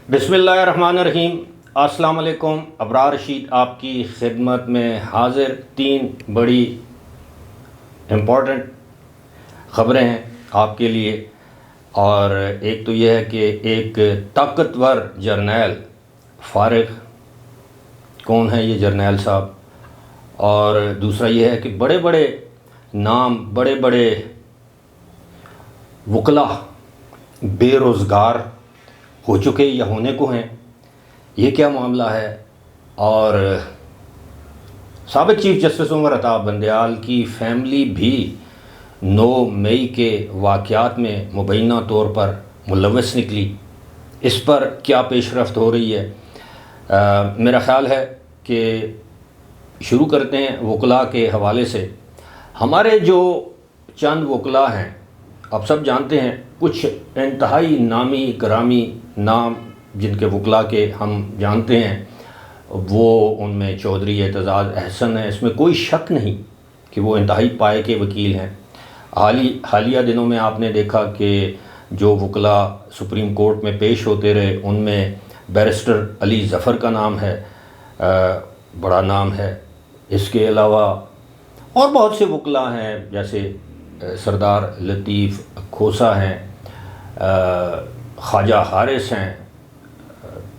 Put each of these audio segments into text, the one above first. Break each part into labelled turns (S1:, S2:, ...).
S1: بسم اللہ الرحمن الرحیم۔ السلام علیکم۔ ابرار رشید آپ کی خدمت میں حاضر۔ تین بڑی امپورٹنٹ خبریں ہیں آپ کے لیے، اور ایک تو یہ ہے کہ ایک طاقتور جرنیل فارغ، کون ہے یہ جرنیل صاحب، اور دوسرا یہ ہے کہ بڑے بڑے نام، بڑے بڑے وکلاء بے روزگار ہو چکے یا ہونے کو ہیں، یہ کیا معاملہ ہے؟ اور سابق چیف جسٹس عمر عطا بندیال کی فیملی بھی 9 مئی کے واقعات میں مبینہ طور پر ملوث نکلی، اس پر کیا پیش رفت ہو رہی ہے؟ میرا خیال ہے کہ شروع کرتے ہیں وکلاء کے حوالے سے۔ ہمارے جو چند وکلاء ہیں، آپ سب جانتے ہیں، کچھ انتہائی نامی گرامی نام جن کے وکلاء کے ہم جانتے ہیں، وہ ان میں چودھری اعتزاز احسن ہے، اس میں کوئی شک نہیں کہ وہ انتہائی پائے کے وکیل ہیں۔ حالیہ دنوں میں آپ نے دیکھا کہ جو وکلاء سپریم کورٹ میں پیش ہوتے رہے، ان میں بیرسٹر علی ظفر کا نام ہے، بڑا نام ہے۔ اس کے علاوہ اور بہت سے وکلاء ہیں، جیسے سردار لطیف کھوسا ہیں، خواجہ حارث ہیں،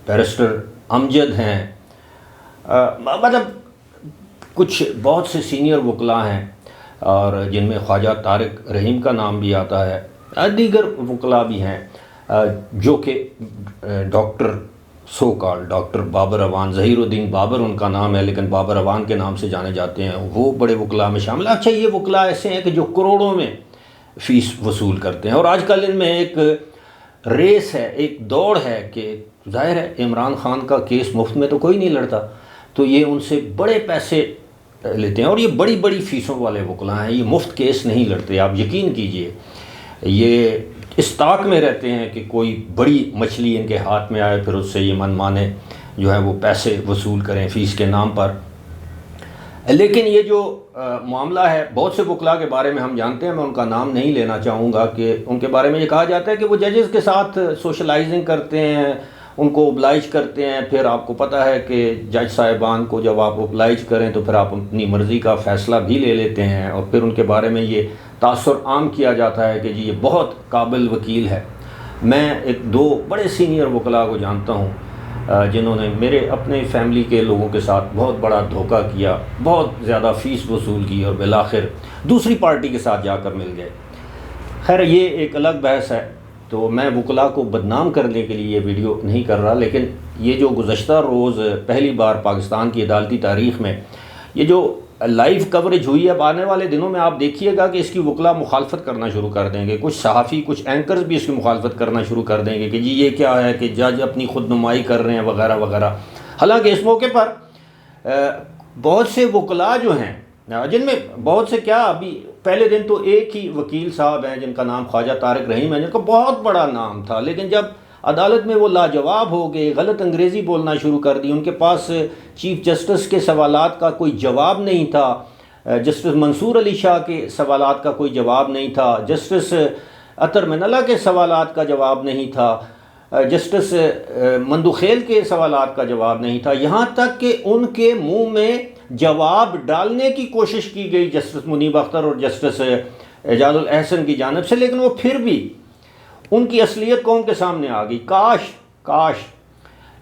S1: بیرسٹر امجد ہیں، مطلب کچھ بہت سے سینئر وکلاء ہیں، اور جن میں خواجہ طارق رحیم کا نام بھی آتا ہے۔ دیگر وکلاء بھی ہیں جو کہ ڈاکٹر ڈاکٹر بابر اعوان، ظہیر الدین بابر ان کا نام ہے، لیکن بابر اعوان کے نام سے جانے جاتے ہیں، وہ بڑے وکلاء میں شامل ہیں۔ اچھا، یہ وکلاء ایسے ہیں کہ جو کروڑوں میں فیس وصول کرتے ہیں، اور آج کل ان میں ایک ریس ہے، ایک دوڑ ہے کہ ظاہر ہے عمران خان کا کیس مفت میں تو کوئی نہیں لڑتا، تو یہ ان سے بڑے پیسے لیتے ہیں، اور یہ بڑی بڑی فیسوں والے وکلاء ہیں، یہ مفت کیس نہیں لڑتے، آپ یقین کیجئے۔ یہ اس طاق میں رہتے ہیں کہ کوئی بڑی مچھلی ان کے ہاتھ میں آئے، پھر اس سے یہ من مانے جو ہے وہ پیسے وصول کریں فیس کے نام پر۔ لیکن یہ جو معاملہ ہے، بہت سے وکلاء کے بارے میں ہم جانتے ہیں، میں ان کا نام نہیں لینا چاہوں گا، کہ ان کے بارے میں یہ کہا جاتا ہے کہ وہ ججز کے ساتھ سوشلائزنگ کرتے ہیں، ان کو اوبلائج کرتے ہیں، پھر آپ کو پتہ ہے کہ جج صاحبان کو جب آپ اوبلائج کریں تو پھر آپ اپنی مرضی کا فیصلہ بھی لے لیتے ہیں، اور پھر ان کے بارے میں یہ تاثر عام کیا جاتا ہے کہ جی یہ بہت قابل وکیل ہے۔ میں ایک دو بڑے سینئر وکلاء کو جانتا ہوں جنہوں نے میرے اپنے فیملی کے لوگوں کے ساتھ بہت بڑا دھوکہ کیا، بہت زیادہ فیس وصول کی، اور بالآخر دوسری پارٹی کے ساتھ جا کر مل گئے۔ خیر، یہ ایک الگ بحث ہے، تو میں وکلاء کو بدنام کرنے کے لیے یہ ویڈیو نہیں کر رہا، لیکن یہ جو گزشتہ روز پہلی بار پاکستان کی عدالتی تاریخ میں یہ جو لائیو کوریج ہوئی ہے، اب آنے والے دنوں میں آپ دیکھیے گا کہ اس کی وکلاء مخالفت کرنا شروع کر دیں گے، کچھ صحافی، کچھ اینکرز بھی اس کی مخالفت کرنا شروع کر دیں گے کہ جی یہ کیا ہے کہ جج اپنی خود نمائی کر رہے ہیں وغیرہ وغیرہ۔ حالانکہ اس موقع پر بہت سے وکلاء جو ہیں، جن میں بہت سے کیا، ابھی پہلے دن تو ایک ہی وکیل صاحب ہیں جن کا نام خواجہ طارق رحیم ہے، جن کا بہت بڑا نام تھا، لیکن جب عدالت میں وہ لاجواب ہو گئے، غلط انگریزی بولنا شروع کر دی، ان کے پاس چیف جسٹس کے سوالات کا کوئی جواب نہیں تھا، جسٹس منصور علی شاہ کے سوالات کا کوئی جواب نہیں تھا، جسٹس اطہر من اللہ کے سوالات کا جواب نہیں تھا، جسٹس مندوخیل کے سوالات کا جواب نہیں تھا، یہاں تک کہ ان کے منہ میں جواب ڈالنے کی کوشش کی گئی جسٹس منیب اختر اور جسٹس اعجاز الاحسن کی جانب سے، لیکن وہ پھر بھی ان کی اصلیت قوم کے سامنے آ گئی۔ کاش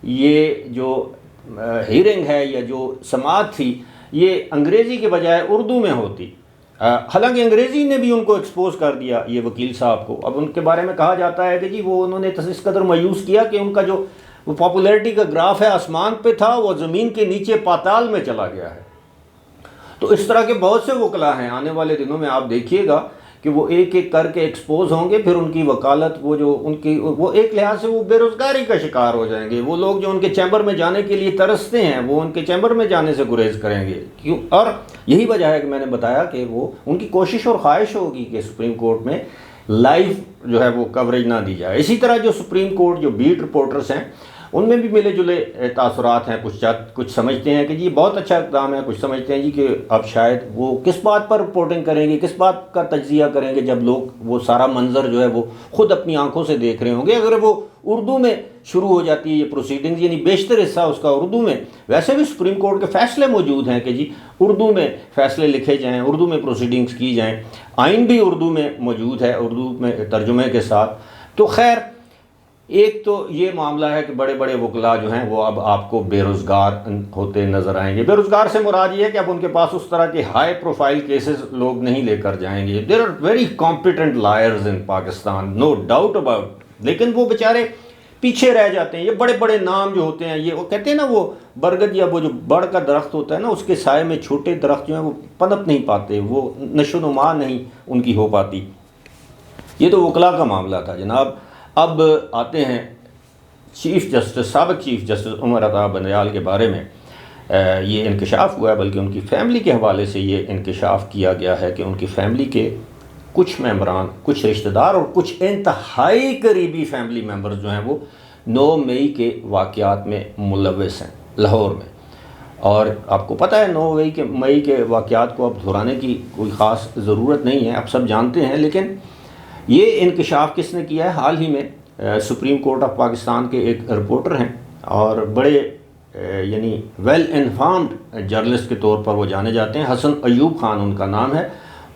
S1: یہ جو ہیرنگ ہے یا جو سماعت تھی یہ انگریزی کے بجائے اردو میں ہوتی۔ حالانکہ انگریزی نے بھی ان کو ایکسپوز کر دیا، یہ وکیل صاحب کو۔ اب ان کے بارے میں کہا جاتا ہے کہ جی وہ انہوں نے اس قدر مایوس کیا کہ ان کا جو وہ پاپولیرٹی کا گراف ہے آسمان پہ تھا، وہ زمین کے نیچے پاتال میں چلا گیا ہے۔ تو اس طرح کے بہت سے وکلاء ہیں، آنے والے دنوں میں آپ دیکھیے گا کہ وہ ایک ایک کر کے ایکسپوز ہوں گے، پھر ان کی وکالت وہ ایک لحاظ سے وہ بے روزگاری کا شکار ہو جائیں گے۔ وہ لوگ جو ان کے چیمبر میں جانے کے لیے ترستے ہیں، وہ ان کے چیمبر میں جانے سے گریز کریں گے، کیوں؟ اور یہی وجہ ہے کہ میں نے بتایا کہ وہ ان کی کوشش اور خواہش ہوگی کہ سپریم کورٹ میں لائیو جو ہے وہ کوریج نہ دی جائے۔ اسی طرح جو سپریم کورٹ جو بیٹ رپورٹرز ہیں، ان میں بھی ملے جلے تاثرات ہیں. کچھ سمجھتے ہیں کہ جی بہت اچھا اقدام ہے، کچھ سمجھتے ہیں جی کہ اب شاید وہ کس بات پر رپورٹنگ کریں گے، کس بات کا تجزیہ کریں گے جب لوگ وہ سارا منظر جو ہے وہ خود اپنی آنکھوں سے دیکھ رہے ہوں گے. اگر وہ اردو میں شروع ہو جاتی ہے یہ پروسیڈنگز، یعنی بیشتر حصہ اس کا اردو میں، ویسے بھی سپریم کورٹ کے فیصلے موجود ہیں کہ جی اردو میں فیصلے لکھے جائیں، اردو میں پروسیڈنگز کی جائیں، آئین بھی اردو میں موجود ہے، اردو میں ترجمے کے ساتھ. تو خیر ایک تو یہ معاملہ ہے کہ بڑے بڑے وکلاء جو ہیں وہ اب آپ کو بے روزگار ہوتے نظر آئیں گے. بے روزگار سے مراد یہ ہے کہ اب ان کے پاس اس طرح کے ہائی پروفائل کیسز لوگ نہیں لے کر جائیں گے. There are very competent lawyers in Pakistan, no doubt about, لیکن وہ بیچارے پیچھے رہ جاتے ہیں. یہ بڑے بڑے نام جو ہوتے ہیں، یہ وہ کہتے ہیں نا وہ برگد یا وہ جو بڑ کا درخت ہوتا ہے نا، اس کے سائے میں چھوٹے درخت جو ہیں وہ پنپ نہیں پاتے، وہ نشو و نما نہیں ان کی ہو پاتی. یہ تو وکلاء کا معاملہ تھا جناب. اب آتے ہیں چیف جسٹس، سابق چیف جسٹس عمر عطا بندیال کے بارے میں. یہ انکشاف ہوا ہے، بلکہ ان کی فیملی کے حوالے سے یہ انکشاف کیا گیا ہے کہ ان کی فیملی کے کچھ ممبران، کچھ رشتہ دار اور کچھ انتہائی قریبی فیملی ممبرز جو ہیں وہ 9 مئی کے واقعات میں ملوث ہیں لاہور میں. اور آپ کو پتہ ہے 9 مئی کے واقعات کو اب دہرانے کی کوئی خاص ضرورت نہیں ہے، آپ سب جانتے ہیں. لیکن یہ انکشاف کس نے کیا ہے؟ حال ہی میں سپریم کورٹ آف پاکستان کے ایک رپورٹر ہیں اور بڑے یعنی ویل انفارمڈ جرنلسٹ کے طور پر وہ جانے جاتے ہیں، حسن ایوب خان ان کا نام ہے.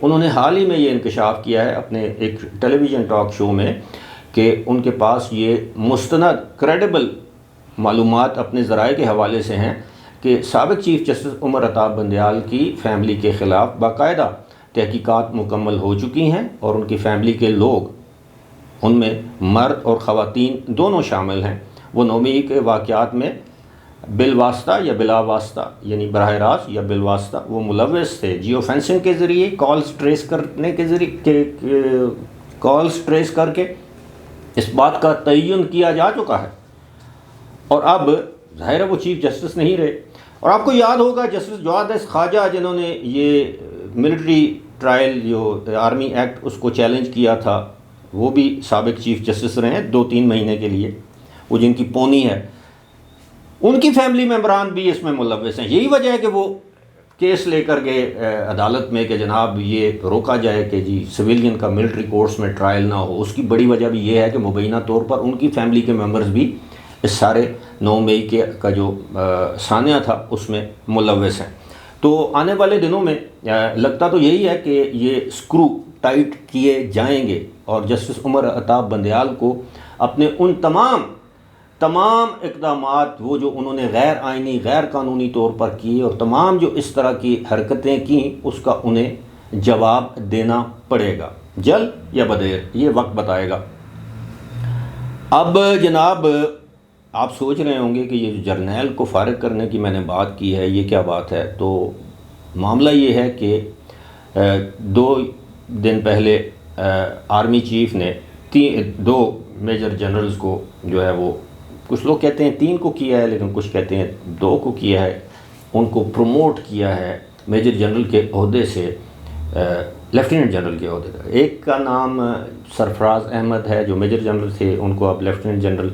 S1: انہوں نے حال ہی میں یہ انکشاف کیا ہے اپنے ایک ٹیلی ویژن ٹاک شو میں کہ ان کے پاس یہ مستند کریڈیبل معلومات اپنے ذرائع کے حوالے سے ہیں کہ سابق چیف جسٹس عمر عطا بندیال کی فیملی کے خلاف باقاعدہ تحقیقات مکمل ہو چکی ہیں اور ان کی فیملی کے لوگ، ان میں مرد اور خواتین دونوں شامل ہیں، وہ 9 مئی کے واقعات میں بالواسطہ یا بلا واسطہ، یعنی براہ راست یا بالواسطہ وہ ملوث تھے. جیو فینسنگ کے ذریعے کالز ٹریس کرنے کے ذریعے کالز ٹریس کر کے اس بات کا تعین کیا جا چکا ہے. اور اب ظاہر ہے وہ چیف جسٹس نہیں رہے. اور آپ کو یاد ہوگا جسٹس جواد احمد خواجہ جنہوں نے یہ ملٹری ٹرائل جو آرمی ایکٹ اس کو چیلنج کیا تھا، وہ بھی سابق چیف جسٹس رہے ہیں 2-3 مہینے کے لیے، وہ جن کی پونی ہے، ان کی فیملی ممبران بھی اس میں ملوث ہیں. یہی وجہ ہے کہ وہ کیس لے کر گئے عدالت میں کہ جناب یہ روکا جائے کہ جی سویلین کا ملٹری کورٹس میں ٹرائل نہ ہو. اس کی بڑی وجہ بھی یہ ہے کہ مبینہ طور پر ان کی فیملی کے ممبرز بھی اس سارے 9 مئی کا جو ثانیہ تھا اس میں ملوث ہیں. تو آنے والے دنوں میں لگتا تو یہی ہے کہ یہ سکرو ٹائٹ کیے جائیں گے اور جسٹس عمر عطا بندیال کو اپنے ان تمام اقدامات، وہ جو انہوں نے غیر آئینی غیر قانونی طور پر کیے اور تمام جو اس طرح کی حرکتیں کیں، اس کا انہیں جواب دینا پڑے گا، جلد یا بدیر یہ وقت بتائے گا. اب جناب آپ سوچ رہے ہوں گے کہ یہ جرنیل کو فارغ کرنے کی میں نے بات کی ہے، یہ کیا بات ہے؟ تو معاملہ یہ ہے کہ 2 دن پہلے آرمی چیف نے 2 میجر جنرلز کو جو ہے وہ، کچھ لوگ کہتے ہیں 3 کو کیا ہے لیکن کچھ کہتے ہیں 2 کو کیا ہے، ان کو پروموٹ کیا ہے میجر جنرل کے عہدے سے لیفٹیننٹ جنرل کے عہدے کا. ایک کا نام سرفراز احمد ہے جو میجر جنرل تھے، ان کو اب لیفٹیننٹ جنرل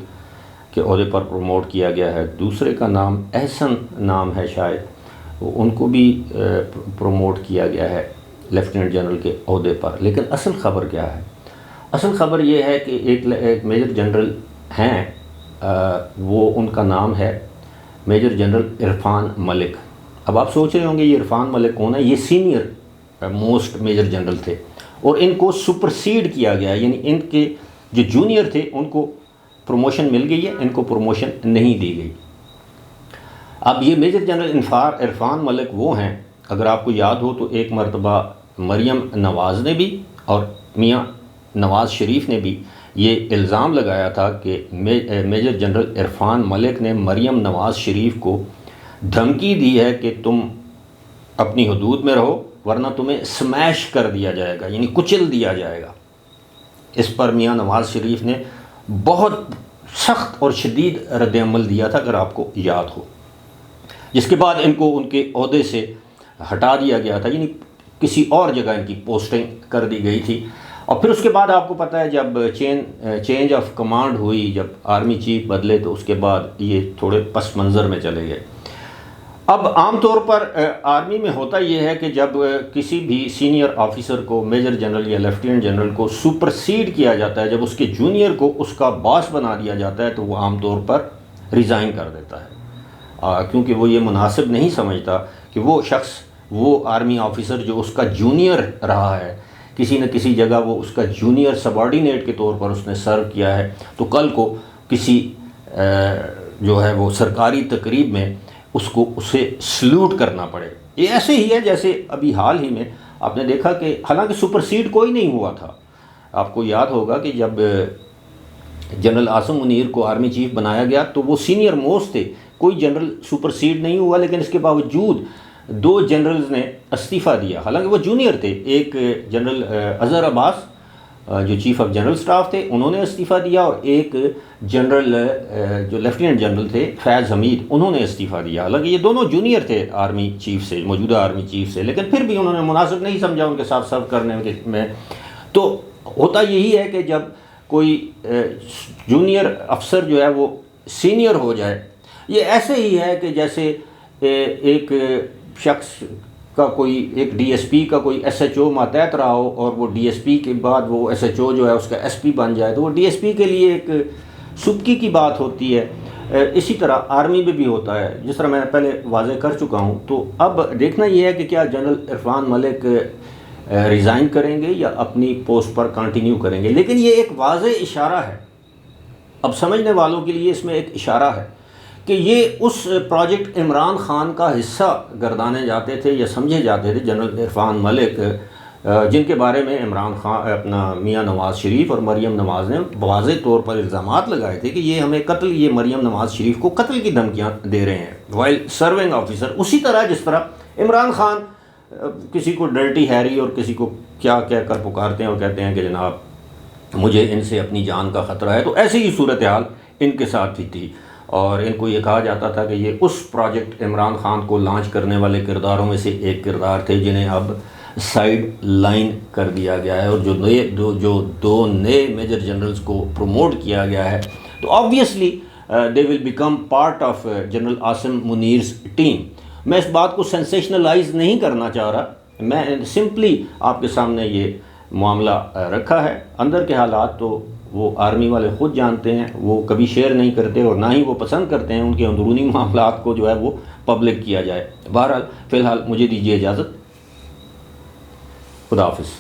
S1: کے عہدے پر پروموٹ کیا گیا ہے. دوسرے کا نام احسن نام ہے شاید، ان کو بھی پروموٹ کیا گیا ہے لیفٹیننٹ جنرل کے عہدے پر. لیکن اصل خبر کیا ہے؟ اصل خبر یہ ہے کہ ایک میجر جنرل ہیں، وہ ان کا نام ہے میجر جنرل عرفان ملک. اب آپ سوچ رہے ہوں گے یہ عرفان ملک کون ہے؟ یہ سینئر موسٹ میجر جنرل تھے اور ان کو سپرسیڈ کیا گیا، یعنی ان کے جو جونیئر تھے ان کو پروموشن مل گئی ہے، ان کو پروموشن نہیں دی گئی. اب یہ میجر جنرل عرفان ملک وہ ہیں، اگر آپ کو یاد ہو تو ایک مرتبہ مریم نواز نے بھی اور میاں نواز شریف نے بھی یہ الزام لگایا تھا کہ میجر جنرل عرفان ملک نے مریم نواز شریف کو دھمکی دی ہے کہ تم اپنی حدود میں رہو ورنہ تمہیں سمیش کر دیا جائے گا، یعنی کچل دیا جائے گا. اس پر میاں نواز شریف نے بہت سخت اور شدید رد عمل دیا تھا، اگر آپ کو یاد ہو، جس کے بعد ان کو ان کے عہدے سے ہٹا دیا گیا تھا، یعنی کسی اور جگہ ان کی پوسٹنگ کر دی گئی تھی. اور پھر اس کے بعد آپ کو پتہ ہے جب چینج آف کمانڈ ہوئی، جب آرمی چیف بدلے تو اس کے بعد یہ تھوڑے پس منظر میں چلے گئے۔ اب عام طور پر آرمی میں ہوتا یہ ہے کہ جب کسی بھی سینئر آفیسر کو، میجر جنرل یا لیفٹیننٹ جنرل کو سپرسیڈ کیا جاتا ہے، جب اس کے جونیئر کو اس کا باس بنا دیا جاتا ہے، تو وہ عام طور پر ریزائن کر دیتا ہے، کیونکہ وہ یہ مناسب نہیں سمجھتا کہ وہ شخص، وہ آرمی آفیسر جو اس کا جونیئر رہا ہے، کسی نہ کسی جگہ وہ اس کا جونیئر سبارڈینیٹ کے طور پر اس نے سرو کیا ہے، تو کل کو کسی جو ہے وہ سرکاری تقریب میں اسے سلوٹ کرنا پڑے۔ یہ ایسے ہی ہے جیسے ابھی حال ہی میں آپ نے دیکھا کہ حالانکہ سپرسیڈ کوئی نہیں ہوا تھا، آپ کو یاد ہوگا کہ جب جنرل عاصم منیر کو آرمی چیف بنایا گیا تو وہ سینئر موسٹ تھے، کوئی جنرل سپرسیڈ نہیں ہوا، لیکن اس کے باوجود 2 جنرلز نے استعفیٰ دیا، حالانکہ وہ جونیئر تھے۔ ایک جنرل اظہر عباس جو چیف آف جنرل سٹاف تھے، انہوں نے استعفیٰ دیا، اور ایک جنرل جو لیفٹیننٹ جنرل تھے فیض حمید، انہوں نے استعفیٰ دیا۔ حالانکہ یہ دونوں جونیئر تھے آرمی چیف سے، موجودہ آرمی چیف سے، لیکن پھر بھی انہوں نے مناسب نہیں سمجھا ان کے ساتھ سرو کرنے میں۔ تو ہوتا یہی ہے کہ جب کوئی جونیئر افسر جو ہے وہ سینئر ہو جائے، یہ ایسے ہی ہے کہ جیسے ایک شخص کا کوئی ایک ڈی ایس پی کا کوئی ایس ایچ او ماتحت رہا ہو، اور وہ ڈی ایس پی کے بعد وہ ایس ایچ او جو ہے اس کا ایس پی بن جائے، تو وہ ڈی ایس پی کے لیے ایک سبکی کی بات ہوتی ہے۔ اسی طرح آرمی میں بھی ہوتا ہے، جس طرح میں پہلے واضح کر چکا ہوں۔ تو اب دیکھنا یہ ہے کہ کیا جنرل عرفان ملک ریزائن کریں گے یا اپنی پوسٹ پر کنٹینیو کریں گے، لیکن یہ ایک واضح اشارہ ہے، اب سمجھنے والوں کے لیے اس میں ایک اشارہ ہے کہ یہ اس پروجیکٹ عمران خان کا حصہ گردانے جاتے تھے یا سمجھے جاتے تھے جنرل عرفان ملک، جن کے بارے میں عمران خان، اپنا میاں نواز شریف اور مریم نواز نے واضح طور پر الزامات لگائے تھے کہ یہ ہمیں قتل، یہ مریم نواز شریف کو قتل کی دھمکیاں دے رہے ہیں وائل سرونگ آفیسر۔ اسی طرح جس طرح عمران خان کسی کو ڈرٹی ہیری اور کسی کو کیا کہہ کر پکارتے ہیں اور کہتے ہیں کہ جناب مجھے ان سے اپنی جان کا خطرہ ہے، تو ایسی ہی صورتحال ان کے ساتھ بھی تھی، اور ان کو یہ کہا جاتا تھا کہ یہ اس پروجیکٹ عمران خان کو لانچ کرنے والے کرداروں میں سے ایک کردار تھے جنہیں اب سائیڈ لائن کر دیا گیا ہے، اور جو دو نئے میجر جنرلز کو پروموٹ کیا گیا ہے، تو obviously they will become part of General Asim منیرز ٹیم۔ میں اس بات کو سینسیشنلائز نہیں کرنا چاہ رہا، میں سمپلی آپ کے سامنے یہ معاملہ رکھا ہے۔ اندر کے حالات تو وہ آرمی والے خود جانتے ہیں، وہ کبھی شیئر نہیں کرتے اور نہ ہی وہ پسند کرتے ہیں ان کے اندرونی معاملات کو جو ہے وہ پبلک کیا جائے۔ بہرحال فی الحال مجھے دیجیے اجازت، خدا حافظ۔